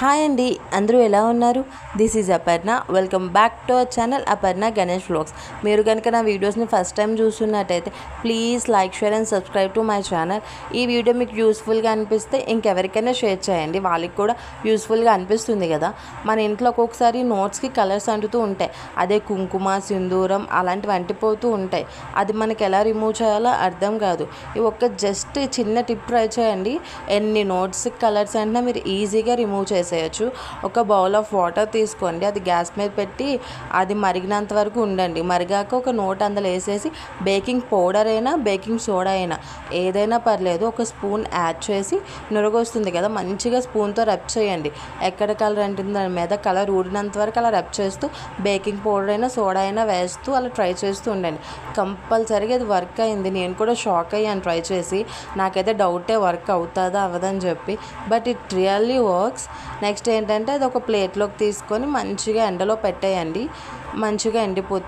Hi అండి, అందరూ ఎలా ఉన్నారు? This is Aparna. Welcome back to our channel Aparna Ganesh vlogs. మీరు కనుక నా వీడియోస్ని ఫస్ట్ టైం చూస్తున్నట్టయితే please like, share and subscribe to my channel. ఈ వీడియో మీకు యూస్ఫుల్గా అనిపిస్తే ఇంకెవరికైనా షేర్ చేయండి, వాళ్ళకి కూడా యూస్ఫుల్గా అనిపిస్తుంది కదా. మన ఇంట్లో ఒక్కొక్కసారి నోట్స్కి కలర్స్ అంటుతూ ఉంటాయి, అదే కుంకుమ, సింధూరం అలాంటివి అంటిపోతూ ఉంటాయి. అది మనకి ఎలా రిమూవ్ చేయాలో అర్థం కాదు. ఈ ఒక్క జస్ట్ చిన్న టిప్ ట్రై చేయండి, ఎన్ని నోట్స్ కలర్స్ అంటే మీరు ఈజీగా రిమూవ్ చేసేయచ్చు. ఒక బౌల్ ఆఫ్ వాటర్ తీసుకోండి, అది గ్యాస్ మీద పెట్టి అది మరిగినంత వరకు ఉండండి. మరిగాక ఒక నోట్ అందులో వేసేసి బేకింగ్ పౌడర్ అయినా బేకింగ్ సోడా అయినా ఏదైనా పర్లేదు, ఒక స్పూన్ యాడ్ చేసి నురగొస్తుంది కదా, మంచిగా స్పూన్తో రబ్ చేయండి. ఎక్కడ కలర్ అంటుంది దాని మీద కలర్ ఊడినంత వరకు అలా రబ్ చేస్తూ బేకింగ్ పౌడర్ అయినా సోడా అయినా వేస్తూ అలా ట్రై చేస్తూ ఉండండి. కంపల్సరీగా అది వర్క్ అయింది. నేను కూడా షాక్ అయ్యాను ట్రై చేసి. నాకైతే డౌటే వర్క్ అవుతుందా అవ్వదని చెప్పి, but it really works. Next ఏంటంటే అది ఒక ప్లేట్లోకి తీసుకొని మంచిగా ఎండలో పెట్టేయండి, మంచిగా ఎండిపోతుంది.